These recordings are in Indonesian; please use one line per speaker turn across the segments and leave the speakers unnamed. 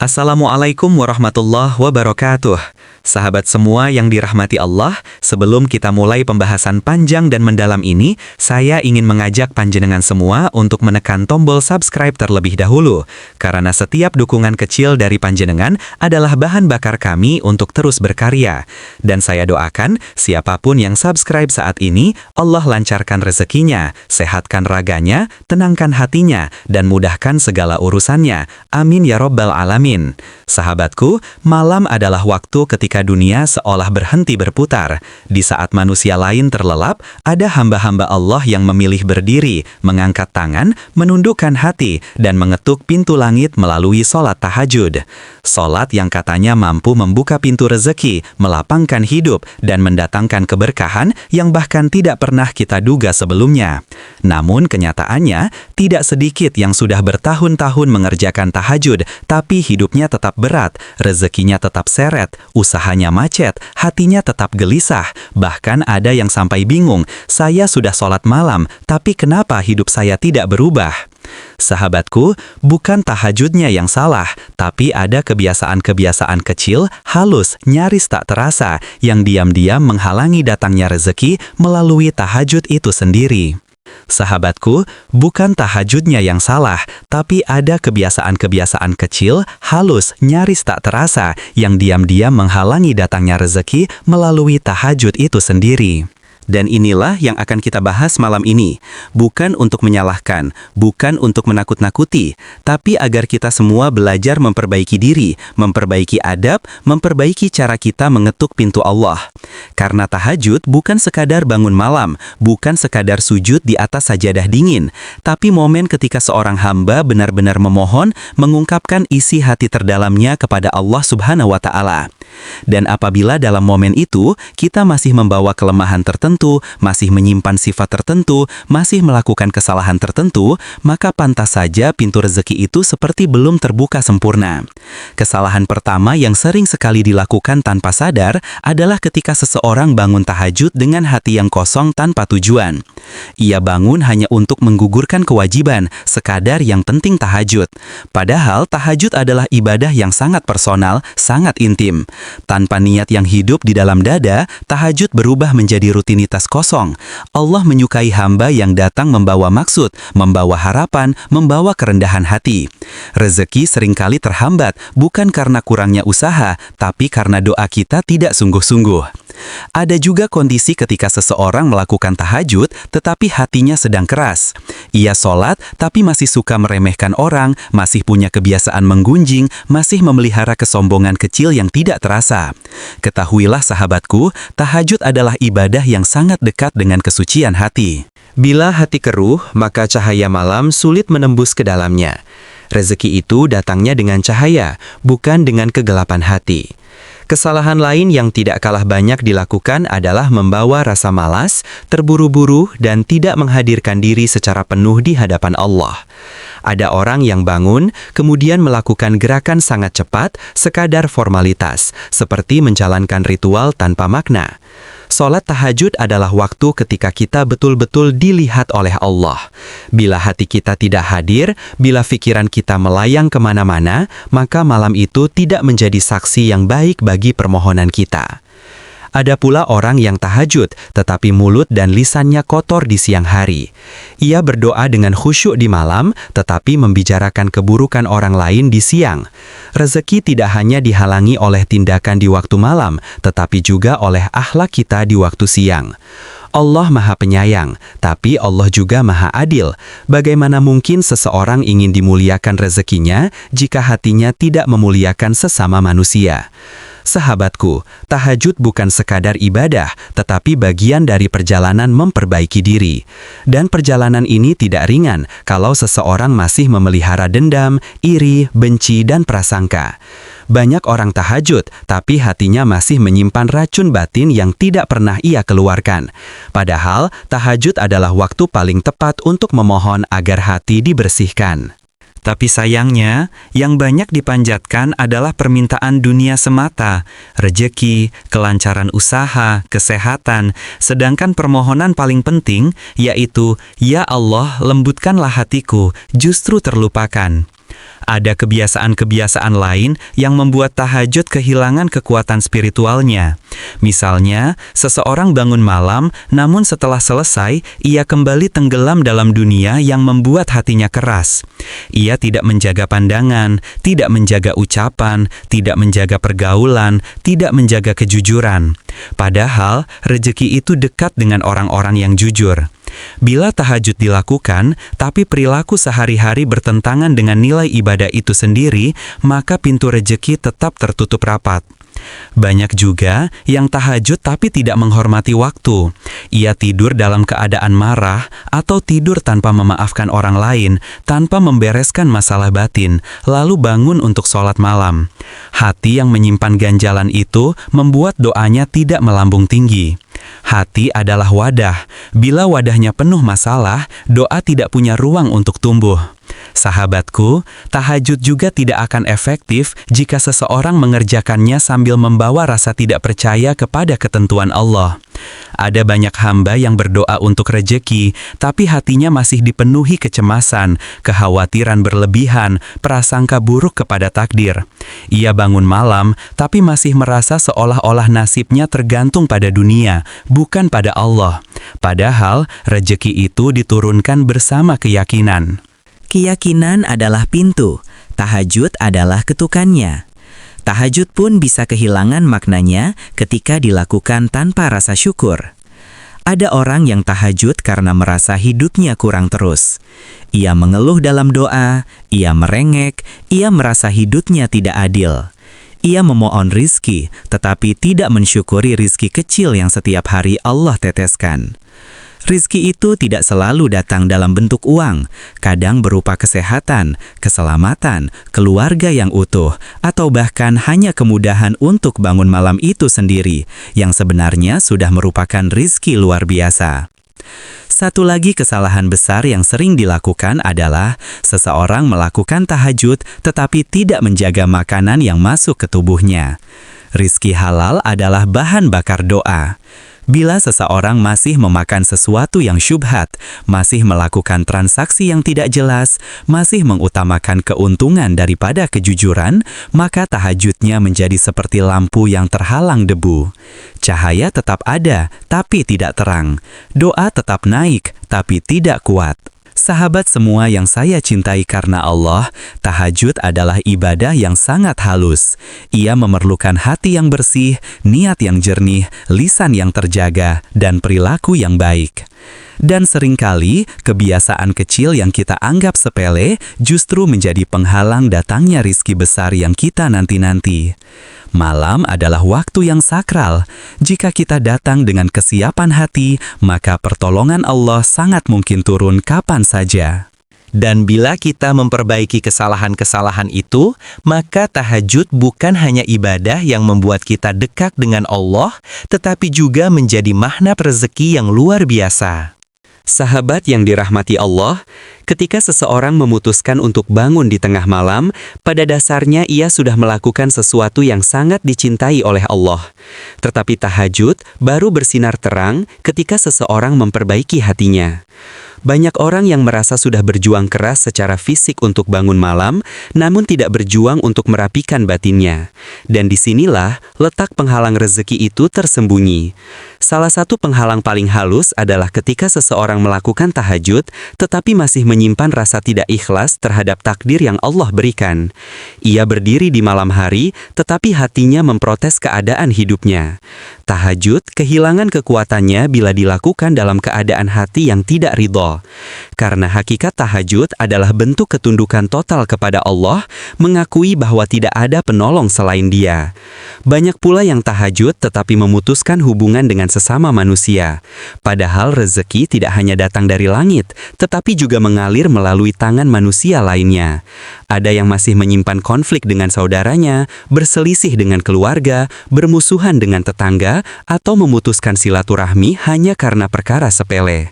Assalamualaikum warahmatullahi wabarakatuh. Sahabat semua yang dirahmati Allah, sebelum kita mulai pembahasan panjang dan mendalam ini, saya ingin mengajak panjenengan semua untuk menekan tombol subscribe terlebih dahulu, karena setiap dukungan kecil dari panjenengan adalah bahan bakar kami untuk terus berkarya. Dan saya doakan, siapapun yang subscribe saat ini, Allah lancarkan rezekinya, sehatkan raganya, tenangkan hatinya, dan mudahkan segala urusannya. Amin ya Rabbal Alamin. Sahabatku, malam adalah waktu ketika dunia seolah berhenti berputar. Di saat manusia lain terlelap, ada hamba-hamba Allah yang memilih berdiri, mengangkat tangan, menundukkan hati, dan mengetuk pintu langit melalui sholat tahajud. Sholat yang katanya mampu membuka pintu rezeki, melapangkan hidup, dan mendatangkan keberkahan yang bahkan tidak pernah kita duga sebelumnya. Namun kenyataannya, tidak sedikit yang sudah bertahun-tahun mengerjakan tahajud, tapi hidupnya tetap berat, rezekinya tetap seret, usahanya macet, hatinya tetap gelisah, bahkan ada yang sampai bingung, saya sudah sholat malam, tapi kenapa hidup saya tidak berubah? Sahabatku, bukan tahajudnya yang salah, tapi ada kebiasaan-kebiasaan kecil, halus, nyaris tak terasa, yang diam-diam menghalangi datangnya rezeki melalui tahajud itu sendiri. Sahabatku, bukan tahajudnya yang salah, tapi ada kebiasaan-kebiasaan kecil, halus, nyaris tak terasa, yang diam-diam menghalangi datangnya rezeki melalui tahajud itu sendiri. Dan inilah yang akan kita bahas malam ini. Bukan untuk menyalahkan, bukan untuk menakut-nakuti, tapi agar kita semua belajar memperbaiki diri, memperbaiki adab, memperbaiki cara kita mengetuk pintu Allah. Karena tahajud bukan sekadar bangun malam, bukan sekadar sujud di atas sajadah dingin, tapi momen ketika seorang hamba benar-benar memohon, mengungkapkan isi hati terdalamnya kepada Allah Subhanahu wa Ta'ala. Dan apabila dalam momen itu kita masih membawa kelemahan tertentu, masih menyimpan sifat tertentu, masih melakukan kesalahan tertentu, maka pantas saja pintu rezeki itu seperti belum terbuka sempurna. Kesalahan pertama yang sering sekali dilakukan tanpa sadar adalah ketika seseorang bangun tahajud dengan hati yang kosong tanpa tujuan. Ia bangun hanya untuk menggugurkan kewajiban, sekadar yang penting tahajud. Padahal tahajud adalah ibadah yang sangat personal, sangat intim. Tanpa niat yang hidup di dalam dada, tahajud berubah menjadi rutinitas kosong. Allah menyukai hamba yang datang membawa maksud, membawa harapan, membawa kerendahan hati. Rezeki seringkali terhambat, bukan karena kurangnya usaha, tapi karena doa kita tidak sungguh-sungguh. Ada juga kondisi ketika seseorang melakukan tahajud, tetapi hatinya sedang keras. Ia sholat, tapi masih suka meremehkan orang, masih punya kebiasaan menggunjing, masih memelihara kesombongan kecil yang tidak terasa. Ketahuilah sahabatku, tahajud adalah ibadah yang sangat dekat dengan kesucian hati. Bila hati keruh, maka cahaya malam sulit menembus ke dalamnya. Rezeki itu datangnya dengan cahaya, bukan dengan kegelapan hati. Kesalahan lain yang tidak kalah banyak dilakukan adalah membawa rasa malas, terburu-buru, dan tidak menghadirkan diri secara penuh di hadapan Allah. Ada orang yang bangun, kemudian melakukan gerakan sangat cepat, sekadar formalitas, seperti menjalankan ritual tanpa makna. Sholat tahajud adalah waktu ketika kita betul-betul dilihat oleh Allah. Bila hati kita tidak hadir, bila pikiran kita melayang kemana-mana, maka malam itu tidak menjadi saksi yang baik bagi permohonan kita. Ada pula orang yang tahajud, tetapi mulut dan lisannya kotor di siang hari. Ia berdoa dengan khusyuk di malam, tetapi membicarakan keburukan orang lain di siang. Rezeki tidak hanya dihalangi oleh tindakan di waktu malam, tetapi juga oleh akhlak kita di waktu siang. Allah Maha Penyayang, tapi Allah juga Maha Adil. Bagaimana mungkin seseorang ingin dimuliakan rezekinya jika hatinya tidak memuliakan sesama manusia? Sahabatku, tahajud bukan sekadar ibadah, tetapi bagian dari perjalanan memperbaiki diri. Dan perjalanan ini tidak ringan kalau seseorang masih memelihara dendam, iri, benci, dan prasangka. Banyak orang tahajud, tapi hatinya masih menyimpan racun batin yang tidak pernah ia keluarkan. Padahal, tahajud adalah waktu paling tepat untuk memohon agar hati dibersihkan. Tapi sayangnya, yang banyak dipanjatkan adalah permintaan dunia semata, rejeki, kelancaran usaha, kesehatan, sedangkan permohonan paling penting, yaitu, "Ya Allah, lembutkanlah hatiku," justru terlupakan. Ada kebiasaan-kebiasaan lain yang membuat tahajud kehilangan kekuatan spiritualnya. Misalnya, seseorang bangun malam, namun setelah selesai, ia kembali tenggelam dalam dunia yang membuat hatinya keras. Ia tidak menjaga pandangan, tidak menjaga ucapan, tidak menjaga pergaulan, tidak menjaga kejujuran. Padahal, rezeki itu dekat dengan orang-orang yang jujur. Bila tahajud dilakukan, tapi perilaku sehari-hari bertentangan dengan nilai ibadah itu sendiri, maka pintu rezeki tetap tertutup rapat. Banyak juga yang tahajud tapi tidak menghormati waktu. Ia tidur dalam keadaan marah atau tidur tanpa memaafkan orang lain, tanpa membereskan masalah batin, lalu bangun untuk sholat malam. Hati yang menyimpan ganjalan itu membuat doanya tidak melambung tinggi. Hati adalah wadah. Bila wadahnya penuh masalah, doa tidak punya ruang untuk tumbuh. Sahabatku, tahajud juga tidak akan efektif jika seseorang mengerjakannya sambil membawa rasa tidak percaya kepada ketentuan Allah. Ada banyak hamba yang berdoa untuk rejeki, tapi hatinya masih dipenuhi kecemasan, kekhawatiran berlebihan, prasangka buruk kepada takdir. Ia bangun malam, tapi masih merasa seolah-olah nasibnya tergantung pada dunia, bukan pada Allah. Padahal, rejeki itu diturunkan bersama keyakinan.
Keyakinan adalah pintu, tahajud adalah ketukannya. Tahajud pun bisa kehilangan maknanya ketika dilakukan tanpa rasa syukur. Ada orang yang tahajud karena merasa hidupnya kurang terus. Ia mengeluh dalam doa, ia merengek, ia merasa hidupnya tidak adil. Ia memohon rizki, tetapi tidak mensyukuri rizki kecil yang setiap hari Allah teteskan. Rizki itu tidak selalu datang dalam bentuk uang, kadang berupa kesehatan, keselamatan, keluarga yang utuh, atau bahkan hanya kemudahan untuk bangun malam itu sendiri, yang sebenarnya sudah merupakan rizki luar biasa. Satu lagi kesalahan besar yang sering dilakukan adalah seseorang melakukan tahajud tetapi tidak menjaga makanan yang masuk ke tubuhnya. Rizki halal adalah bahan bakar doa. Bila seseorang masih memakan sesuatu yang syubhat, masih melakukan transaksi yang tidak jelas, masih mengutamakan keuntungan daripada kejujuran, maka tahajudnya menjadi seperti lampu yang terhalang debu. Cahaya tetap ada, tapi tidak terang. Doa tetap naik, tapi tidak kuat. Sahabat semua yang saya cintai karena Allah, tahajud adalah ibadah yang sangat halus. Ia memerlukan hati yang bersih, niat yang jernih, lisan yang terjaga, dan perilaku yang baik. Dan seringkali, kebiasaan kecil yang kita anggap sepele justru menjadi penghalang datangnya rizki besar yang kita nanti-nanti. Malam adalah waktu yang sakral. Jika kita datang dengan kesiapan hati, maka pertolongan Allah sangat mungkin turun kapan saja.
Dan bila kita memperbaiki kesalahan-kesalahan itu, maka tahajud bukan hanya ibadah yang membuat kita dekat dengan Allah, tetapi juga menjadi magnet rezeki yang luar biasa. Sahabat yang dirahmati Allah, ketika seseorang memutuskan untuk bangun di tengah malam, pada dasarnya ia sudah melakukan sesuatu yang sangat dicintai oleh Allah. Tetapi tahajud baru bersinar terang ketika seseorang memperbaiki hatinya. Banyak orang yang merasa sudah berjuang keras secara fisik untuk bangun malam, namun tidak berjuang untuk merapikan batinnya. Dan disinilah letak penghalang rezeki itu tersembunyi. Salah satu penghalang paling halus adalah ketika seseorang melakukan tahajud, tetapi masih menyimpan rasa tidak ikhlas terhadap takdir yang Allah berikan. Ia berdiri di malam hari, tetapi hatinya memprotes keadaan hidupnya. Tahajud kehilangan kekuatannya bila dilakukan dalam keadaan hati yang tidak ridho. Karena hakikat tahajud adalah bentuk ketundukan total kepada Allah, mengakui bahwa tidak ada penolong selain Dia. Banyak pula yang tahajud tetapi memutuskan hubungan dengan sesama manusia. Padahal rezeki tidak hanya datang dari langit, tetapi juga mengalir melalui tangan manusia lainnya. Ada yang masih menyimpan konflik dengan saudaranya, berselisih dengan keluarga, bermusuhan dengan tetangga, atau memutuskan silaturahmi hanya karena perkara sepele.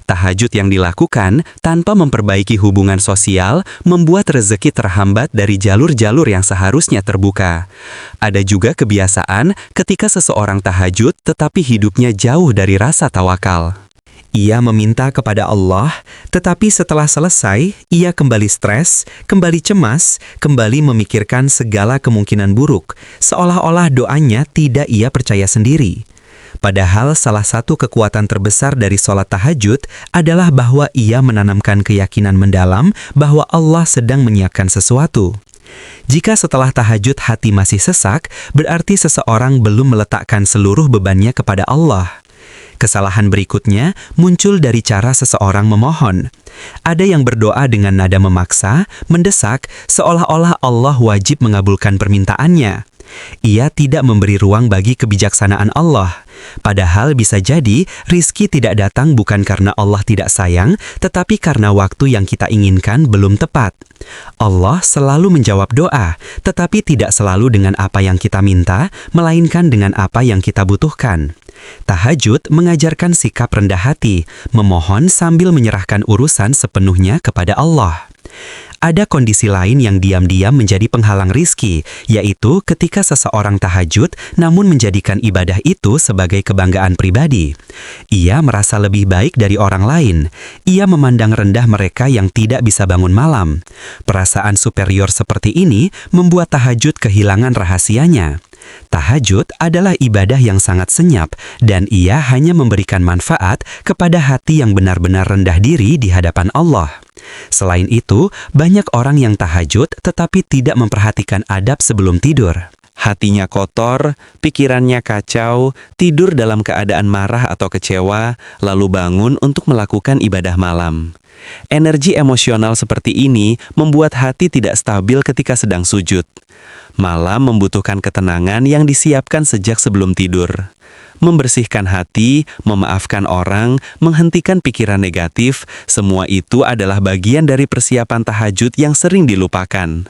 Tahajud yang dilakukan tanpa memperbaiki hubungan sosial membuat rezeki terhambat dari jalur-jalur yang seharusnya terbuka. Ada juga kebiasaan ketika seseorang tahajud tetapi hidupnya jauh dari rasa tawakal. Ia meminta kepada Allah, tetapi setelah selesai, ia kembali stres, kembali cemas, kembali memikirkan segala kemungkinan buruk, seolah-olah doanya tidak ia percaya sendiri. Padahal salah satu kekuatan terbesar dari sholat tahajud adalah bahwa ia menanamkan keyakinan mendalam bahwa Allah sedang menyiapkan sesuatu. Jika setelah tahajud hati masih sesak, berarti seseorang belum meletakkan seluruh bebannya kepada Allah. Kesalahan berikutnya muncul dari cara seseorang memohon. Ada yang berdoa dengan nada memaksa, mendesak, seolah-olah Allah wajib mengabulkan permintaannya. Ia tidak memberi ruang bagi kebijaksanaan Allah. Padahal bisa jadi rizki tidak datang bukan karena Allah tidak sayang, tetapi karena waktu yang kita inginkan belum tepat. Allah selalu menjawab doa, tetapi tidak selalu dengan apa yang kita minta, melainkan dengan apa yang kita butuhkan. Tahajud mengajarkan sikap rendah hati, memohon sambil menyerahkan urusan sepenuhnya kepada Allah. Ada kondisi lain yang diam-diam menjadi penghalang rizki, yaitu ketika seseorang tahajud namun menjadikan ibadah itu sebagai kebanggaan pribadi. Ia merasa lebih baik dari orang lain. Ia memandang rendah mereka yang tidak bisa bangun malam. Perasaan superior seperti ini membuat tahajud kehilangan rahasianya. Tahajud adalah ibadah yang sangat senyap, dan ia hanya memberikan manfaat kepada hati yang benar-benar rendah diri di hadapan Allah. Selain itu, banyak orang yang tahajud tetapi tidak memperhatikan adab sebelum tidur. Hatinya kotor, pikirannya kacau, tidur dalam keadaan marah atau kecewa, lalu bangun untuk melakukan ibadah malam. Energi emosional seperti ini membuat hati tidak stabil ketika sedang sujud. Malam membutuhkan ketenangan yang disiapkan sejak sebelum tidur. Membersihkan hati, memaafkan orang, menghentikan pikiran negatif, semua itu adalah bagian dari persiapan tahajud yang sering dilupakan.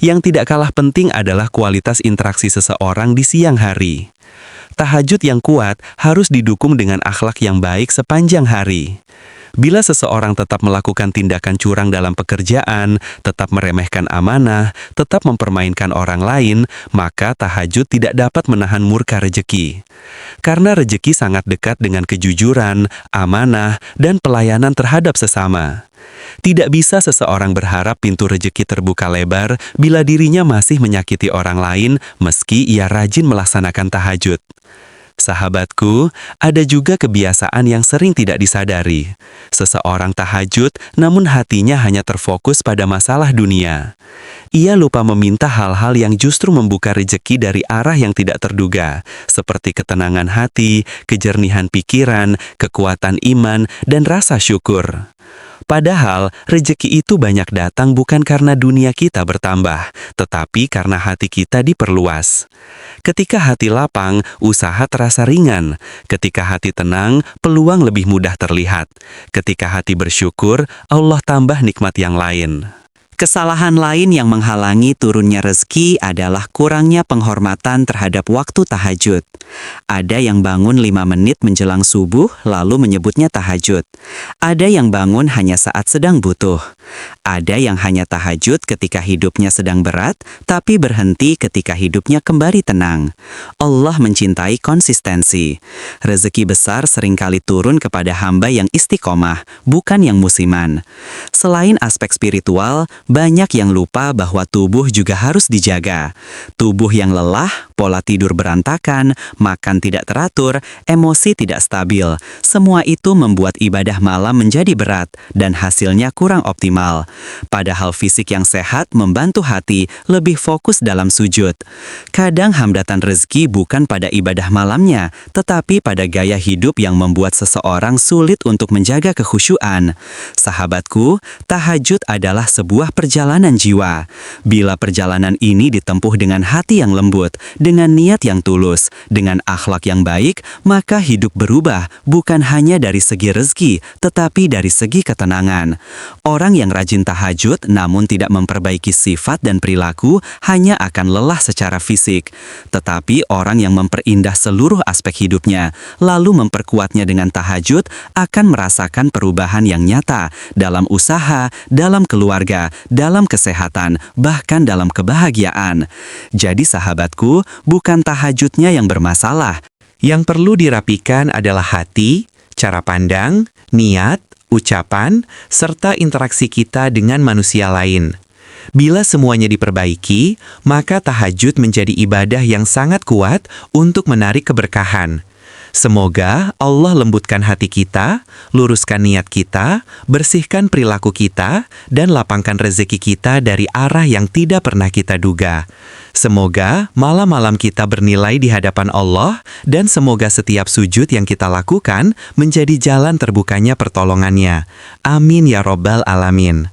Yang tidak kalah penting adalah kualitas interaksi seseorang di siang hari. Tahajud yang kuat harus didukung dengan akhlak yang baik sepanjang hari. Bila seseorang tetap melakukan tindakan curang dalam pekerjaan, tetap meremehkan amanah, tetap mempermainkan orang lain, maka tahajud tidak dapat menahan murka rejeki. Karena rejeki sangat dekat dengan kejujuran, amanah, dan pelayanan terhadap sesama. Tidak bisa seseorang berharap pintu rejeki terbuka lebar bila dirinya masih menyakiti orang lain meski ia rajin melaksanakan tahajud. Sahabatku, ada juga kebiasaan yang sering tidak disadari. Seseorang tahajud, namun hatinya hanya terfokus pada masalah dunia. Ia lupa meminta hal-hal yang justru membuka rejeki dari arah yang tidak terduga, seperti ketenangan hati, kejernihan pikiran, kekuatan iman, dan rasa syukur. Padahal, rejeki itu banyak datang bukan karena dunia kita bertambah, tetapi karena hati kita diperluas. Ketika hati lapang, usaha terasa ringan. Ketika hati tenang, peluang lebih mudah terlihat. Ketika hati bersyukur, Allah tambah nikmat yang lain.
Kesalahan lain yang menghalangi turunnya rezeki adalah kurangnya penghormatan terhadap waktu tahajud. Ada yang bangun 5 menit menjelang subuh lalu menyebutnya tahajud. Ada yang bangun hanya saat sedang butuh. Ada yang hanya tahajud ketika hidupnya sedang berat, tapi berhenti ketika hidupnya kembali tenang. Allah mencintai konsistensi. Rezeki besar seringkali turun kepada hamba yang istiqomah, bukan yang musiman. Selain aspek spiritual, banyak yang lupa bahwa tubuh juga harus dijaga. Tubuh yang lelah, pola tidur berantakan, makan tidak teratur, emosi tidak stabil. Semua itu membuat ibadah malam menjadi berat dan hasilnya kurang optimal. Padahal fisik yang sehat membantu hati lebih fokus dalam sujud. Kadang hambatan rezeki bukan pada ibadah malamnya, tetapi pada gaya hidup yang membuat seseorang sulit untuk menjaga kekhusyuan. Sahabatku, tahajud adalah sebuah perjalanan jiwa. Bila perjalanan ini ditempuh dengan hati yang lembut, dengan niat yang tulus, dengan akhlak yang baik, maka hidup berubah bukan hanya dari segi rezeki, tetapi dari segi ketenangan. Orang yang rajin tahajud namun tidak memperbaiki sifat dan perilaku hanya akan lelah secara fisik. Tetapi orang yang memperindah seluruh aspek hidupnya, lalu memperkuatnya dengan tahajud, akan merasakan perubahan yang nyata dalam usaha, dalam keluarga, dalam kesehatan, bahkan dalam kebahagiaan. Jadi sahabatku, bukan tahajudnya yang bermasalah.
Yang perlu dirapikan adalah hati, cara pandang, niat, ucapan, serta interaksi kita dengan manusia lain. Bila semuanya diperbaiki, maka tahajud menjadi ibadah yang sangat kuat untuk menarik keberkahan. Semoga Allah lembutkan hati kita, luruskan niat kita, bersihkan perilaku kita, dan lapangkan rezeki kita dari arah yang tidak pernah kita duga. Semoga malam-malam kita bernilai di hadapan Allah, dan semoga setiap sujud yang kita lakukan menjadi jalan terbukanya pertolongannya. Amin ya Robbal Alamin.